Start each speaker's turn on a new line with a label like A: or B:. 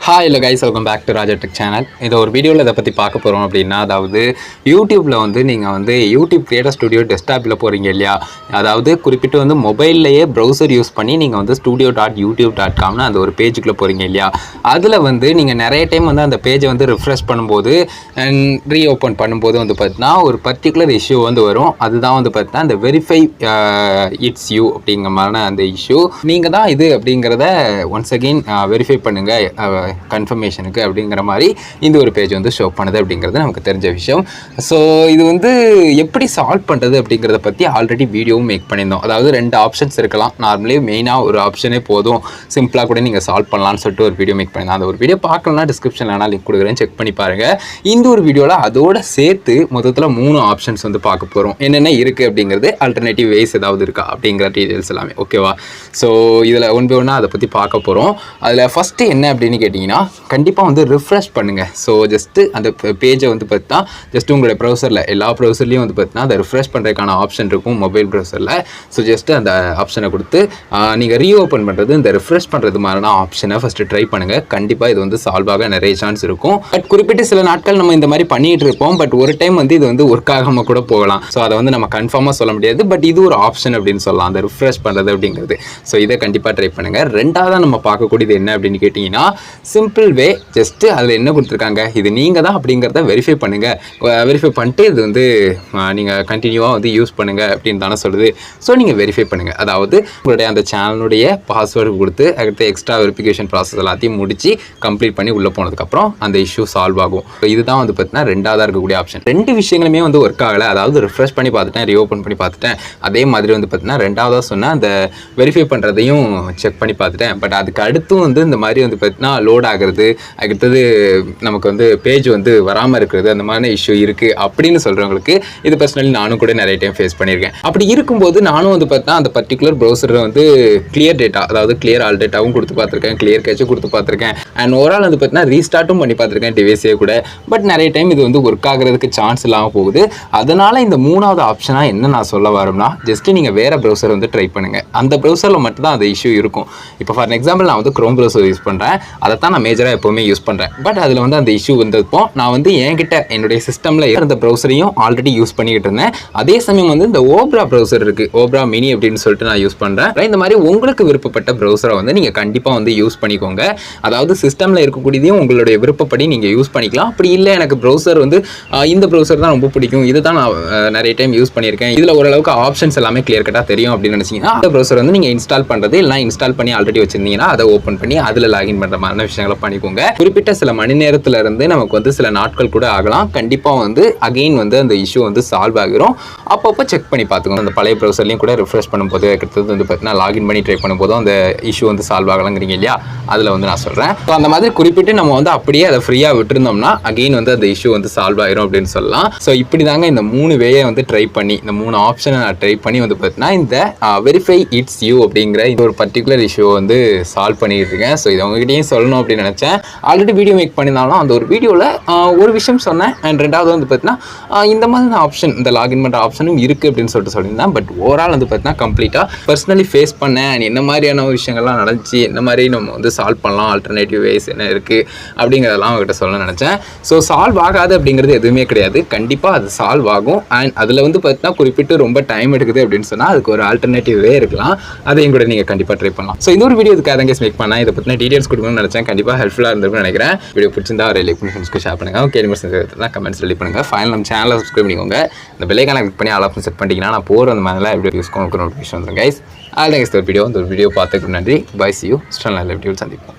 A: Hi hello guys, welcome back to Raja tech channel. இதை ஒரு வீடியோவில் இதை பற்றி பார்க்க போகிறோம் அப்படின்னா, அதாவது யூடியூப்பில் வந்து நீங்கள் வந்து யூடியூப் கிரியேட்டர் ஸ்டுடியோ டெஸ்க்டாப்பில் போகிறீங்க இல்லையா, அதாவது குறிப்பிட்டு வந்து மொபைல்லையே ப்ரௌசர் யூஸ் பண்ணி நீங்கள் வந்து studio.youtube.comனு அந்த ஒரு பேஜுக்குள்ளே போகிறீங்க இல்லையா, அதில் வந்து நீங்கள் நிறைய டைம் வந்து அந்த பேஜை வந்து ரிஃப்ரெஷ் பண்ணும்போது ரீஓப்பன் பண்ணும்போது வந்து பார்த்தீங்கன்னா ஒரு பர்டிகுலர் இஷ்யூ வந்து வரும். அதுதான் வந்து பார்த்தீங்கன்னா அந்த வெரிஃபை இட்ஸ் யூ அப்படிங்கிற மாதிரி அந்த இஷ்யூ. நீங்கள் தான் இது அப்படிங்கிறத ஒன்ஸ் அகெயின் வெரிஃபை பண்ணுங்கள் கன்ஃபர்மேஷனுக்கு அப்படிங்கிற மாதிரி இந்த ஒரு பேஜ் வந்து ஷோ பண்ணுது அப்படிங்கிறது நமக்கு தெரிஞ்ச விஷயம். ஸோ இது வந்து எப்படி சால்வ் பண்ணுறது அப்படிங்கிறத பற்றி ஆல்ரெடி வீடியோவும் மேக் பண்ணியிருந்தோம். அதாவது 2 ஆப்ஷன்ஸ் இருக்கலாம். நார்மலி மெயினாக ஒரு ஆப்ஷனே போதும், சிம்பிளாக கூட நீங்கள் சால்வ் பண்ணலான்னு சொல்லிட்டு ஒரு வீடியோ மேக் பண்ணியிருந்தோம். அந்த ஒரு வீடியோ பார்க்கலன்னா டிஸ்கிரிப்ஷனில் வேணால் லிங்க் கொடுக்குறேன், செக் பண்ணி பாருங்கள். இந்த ஒரு வீடியோவில் அதோட சேர்த்து மொத்தத்தில் 3 ஆப்ஷன்ஸ் வந்து பார்க்க போகிறோம். என்னென்ன இருக்குது அப்படிங்கிறது, ஆல்டர்னேட்டிவ் வேஸ் ஏதாவது இருக்கா அப்படிங்கிற டீட்டெயில்ஸ் எல்லாமே. ஓகேவா? ஸோ இதில் ஒன்று அதை பற்றி பார்க்க போகிறோம். அதில் ஃபஸ்ட்டு என்ன அப்படின்னு கேட்டிங்கன்னா, கண்டிப்பாக வந்து ரிஃப்ரெஷ் பண்ணுங்கள். ஸோ ஜஸ்ட்டு அந்த பேஜை வந்து பார்த்தா ஜஸ்ட் உங்களுடைய ப்ரௌசரில் எல்லா ப்ரௌசர்லேயும் வந்து பார்த்தீங்கன்னா அதை ரிஃப்ரெஷ் பண்ணுறதுக்கான ஆப்ஷன் இருக்கும் மொபைல் ப்ரௌசரில். ஸோ ஜஸ்ட்டு அந்த ஆப்ஷனை கொடுத்து நீங்கள் ரீஓப்பன் பண்ணுறது, இந்த ரிஃப்ரெஷ் பண்ணுறது மாதிரியான ஆப்ஷனை ஃபஸ்ட்டு ட்ரை பண்ணுங்கள். கண்டிப்பாக இது வந்து சால்வ் ஆக நிறைய சான்ஸ் இருக்கும். பட் குறிப்பிட்ட சில நாட்கள் நம்ம இந்த மாதிரி பண்ணிகிட்டு இருப்போம். பட் ஒரு டைம் வந்து இது வந்து ஒர்க் ஆகாமல் கூட போகலாம். ஸோ அதை வந்து நம்ம கன்ஃபார்மாக சொல்ல முடியாது. பட் இது ஒரு ஆப்ஷன் அப்படின்னு சொல்லலாம், அந்த ரிஃப்ரெஷ் பண்ணுறது அப்படிங்கிறது. ஸோ இதை கண்டிப்பாக ட்ரை பண்ணுங்கள். ரெண்டாவது நம்ம பார்க்கக்கூடியது என்ன அப்படின்னு கேட்டிங்கன்னா, சிம்பிள் வே. ஜஸ்ட்டு அதில் என்ன கொடுத்துருக்காங்க, இது நீங்கள் தான் அப்படிங்கிறத வெரிஃபை பண்ணுங்கள். வெரிஃபை பண்ணிட்டு இது வந்து நீங்கள் கண்டினியூவாக வந்து யூஸ் பண்ணுங்கள் அப்படின்னு தானே சொல்லுது. ஸோ நீங்கள் வெரிஃபை பண்ணுங்கள். அதாவது உங்களுடைய அந்த சேனலுடைய பாஸ்வேர்டு கொடுத்து அடுத்து எக்ஸ்ட்ரா வெரிஃபிகேஷன் ப்ராசஸ் எல்லாத்தையும் முடித்து கம்ப்ளீட் பண்ணி உள்ளே போனதுக்கப்புறம் அந்த இஷ்யூ சால்வ் ஆகும். ஸோ இதுதான் வந்து பார்த்தீங்கன்னா ரெண்டாவதாக இருக்கக்கூடிய ஆப்ஷன். 2 விஷயங்களுமே வந்து ஒர்க் ஆகலை. அதாவது ரிஃப்ரெஷ் பண்ணி பார்த்துட்டேன், ரீஓப்பன் பண்ணி பார்த்துட்டேன். அதே மாதிரி வந்து பார்த்தீங்கன்னா ரெண்டாவதாக சொன்னால் அந்த வெரிஃபை பண்ணுறதையும் செக் பண்ணி பார்த்துட்டேன். பட் அதுக்கு அடுத்தும் வந்து இந்த மாதிரி வந்து பார்த்தீங்கன்னா லோட் ஆகிறது, அடுத்தது நமக்கு வந்து பேஜ் வந்து வராமல் இருக்கிறது, அந்த மாதிரி இஷ்யூ இருக்குது அப்படின்னு சொல்கிறவங்களுக்கு இது பர்சனலி நானும் கூட நிறைய டைம் ஃபேஸ் பண்ணியிருக்கேன். அப்படி இருக்கும்போது நானும் வந்து பார்த்தீங்கன்னா அந்த பர்டிகுலர் ப்ரௌசரை வந்து கிளியர் டேட்டா, அதாவது கிளியர் ஆல் டேட்டாவும் கொடுத்து பார்த்துருக்கேன், கிளியர் கேட்சும் கொடுத்து பார்த்துருக்கேன், அண்ட் ஓவரால் வந்து பார்த்தீங்கன்னா ரீஸ்டார்ட்டும் பண்ணி பார்த்துருக்கேன் டிவைஸே கூட. பட் நிறைய டைம் இது வந்து ஒர்க் ஆகிறதுக்கு சான்ஸ் இல்லாமல் போகுது. அதனால் இந்த 3வது ஆப்ஷனாக என்ன நான் சொல்ல வரோம்னா, ஜஸ்ட்டு நீங்கள் வேறு ப்ரௌசர் வந்து ட்ரை பண்ணுங்கள். அந்த ப்ரௌசரில் மட்டும் தான் அந்த இஷ்யூ இருக்கும். இப்போ ஃபார் எக்ஸாம்பிள் நான் வந்து க்ரோம் ப்ரௌசர் யூஸ் பண்ணுறேன், அதை தான் நான் மேஜராக எப்போவுமே யூஸ் பண்ணுறேன். பட் அதில் வந்து அந்த இஷ்யூ வந்தப்போ நான் வந்து என்கிட்ட என்னுடைய சிஸ்டமில் இருந்த ப்ரௌசரையும் ஆல்ரெடி யூஸ் பண்ணிக்கிட்டு இருந்தேன். அதே சமயம் வந்து இந்த ஓப்ரா ப்ரௌசர் இருக்குது, ஓப்ரா மினி அப்படின்னு சொல்லிட்டு நான் யூஸ் பண்ணுறேன். இந்த மாதிரி உங்களுக்கு விருப்பப்பட்ட ப்ரௌசரை வந்து நீங்கள் கண்டிப்பாக வந்து யூஸ் பண்ணிக்கோங்க. அதாவது சிஸ்டமில் இருக்கக்கூடியதையும் உங்களுடைய விருப்பப்படி நீங்கள் யூஸ் பண்ணிக்கலாம். அப்படி இல்லை எனக்கு ப்ரௌசர் வந்து இந்த ப்ரௌசர் தான் ரொம்ப பிடிக்கும், இது தான் நான் நிறைய டைம் யூஸ் பண்ணியிருக்கேன், இதில் ஓரளவுக்கு ஆப்ஷன்ஸ் எல்லாமே கிளியர் கட்டாக தெரியும் அப்படின்னு நினச்சிங்கன்னா அந்த ப்ரௌசர் வந்து நீங்கள் இன்ஸ்டால் பண்ணுறது, இல்லை இன்ஸ்டால் பண்ணி ஆல்ரெடி வச்சிருந்தீங்கன்னா அதை ஓப்பன் பண்ணி அதில் லாகின் பண்ணுற மாதிரி விஷயங்களை பண்ணிக்கோங்க. குறிப்பிட்ட சில மணி நேரத்துல இருந்து நமக்கு வந்து சில நாட்கள் கூட ஆகலாம். கண்டிப்பாக வந்து அகெயின் வந்து அந்த இஷ்யூ வந்து சால்வ் ஆகிரும். அப்பப்போ செக் பண்ணி பார்த்துக்கோங்க. அந்த பழைய ப்ரௌசர்லையும் கூட ரிஃப்ரெஷ் பண்ணும்போது அடுத்தது வந்து பார்த்தீங்கன்னா லாகின் பண்ணி ட்ரை பண்ணும்போதும் அந்த இஷ்யூ வந்து சால்வ் ஆகலாங்கிறீங்க இல்லையா, அதில் வந்து நான் சொல்கிறேன். ஸோ அந்த மாதிரி குறிப்பிட்டு நம்ம வந்து அப்படியே அதை ஃப்ரீயாக விட்டுருந்தோம்னா அகெயின் வந்து அந்த இஷ்யூ வந்து சால்வ் ஆகிரும் அப்படின்னு சொல்லலாம். ஸோ இப்படி தாங்க இந்த 3 வேயை வந்து ட்ரை பண்ணி, இந்த 3 ஆப்ஷனை நான் ட்ரை பண்ணி வந்து பார்த்தீங்கன்னா இந்த வெரிஃபை இட்ஸ் யூ அப்படிங்கிற இந்த ஒரு பர்டிகுலர் இஷ்யூ வந்து சால்வ் பண்ணிட்டு இருக்கேன். ஸோ இது உங்ககிட்டயும் சொல்லணும் அப்படின்னு நினச்சேன். ஆல்ரெடி வீடியோ மேக் பண்ணியிருந்தாலும் அந்த ஒரு வீடியோவில் ஒரு விஷயம் சொன்னேன். அண்ட் ரெண்டாவது வந்து பார்த்தீங்கன்னா இந்த மாதிரி ஆப்ஷன், இந்த லாகின் பண்ணுற ஆப்ஷனும் இருக்குது அப்படின்னு சொல்லியிருந்தேன். பட் ஓவரால் வந்து பார்த்தீங்கன்னா கம்ப்ளீட்டாக பர்சனலி ஃபேஸ் பண்ணேன். அண்ட் என்ன மாதிரியான விஷயங்கள்லாம் நடந்துச்சு, என்ன மாதிரி நம்ம வந்து சால்வ் பண்ணலாம், ஆல்டர்னேட்டிவ் வேஸ் என்ன இருக்குது அப்படிங்கிறதெல்லாம் அவங்ககிட்ட சொல்ல நினச்சேன். ஸோ சால்வ் ஆகாது அப்படிங்கிறது எதுவுமே கிடையாது, கண்டிப்பாக அது சால்வ் ஆகும். அண்ட் அதில் வந்து பார்த்தீங்கன்னா குறிப்பிட்டு ரொம்ப டைம் எடுக்குது அப்படின்னு சொன்னால் அதுக்கு ஒரு ஆல்டர்னேட்டிவ் வே இருக்கலாம், அதையும் கூட நீங்கள் கண்டிப்பாக ட்ரை பண்ணலாம். ஸோ இந்த ஒரு வீடியோ இதுக்காக தான் மேக் பண்ணேன். இதை பற்றின டீடைல்ஸ் கொடுக்கணும்னு நினச்சேன். கண்டிப்பாக ஹெல்ப்ஃபுல்லாக இருந்திருக்குன்னு நினைக்கிறேன். வீடியோ பிடிச்சிருந்தா ஒரு லைக் பண்ணி ஃப்ரெண்ட்ஸ்க்கு ஷேர் பண்ணுங்கள். ஓகே, கமெண்ட்ஸ் ரெடி பண்ணுங்கள். ஃபைனல் நம்ம சேனலை சப்ஸ்கிரைப் பண்ணிக்கோங்க. இந்த பெல் ஐகானை கிளிக் பண்ணி ஆல் ஆப்ஷன் செட் பண்ணிட்டீங்கன்னா நான் போகிற அந்த மாதிரிலாம் வீடியோ யூஸ் நோட்டிஃபிகேஷன் வந்துடும் கைஸ். All thanks. இந்த வீடியோ பார்த்துக்கு நன்றி. Bye, see you. ஸ்டால் நல்ல வீடியோ சந்திப்போம்.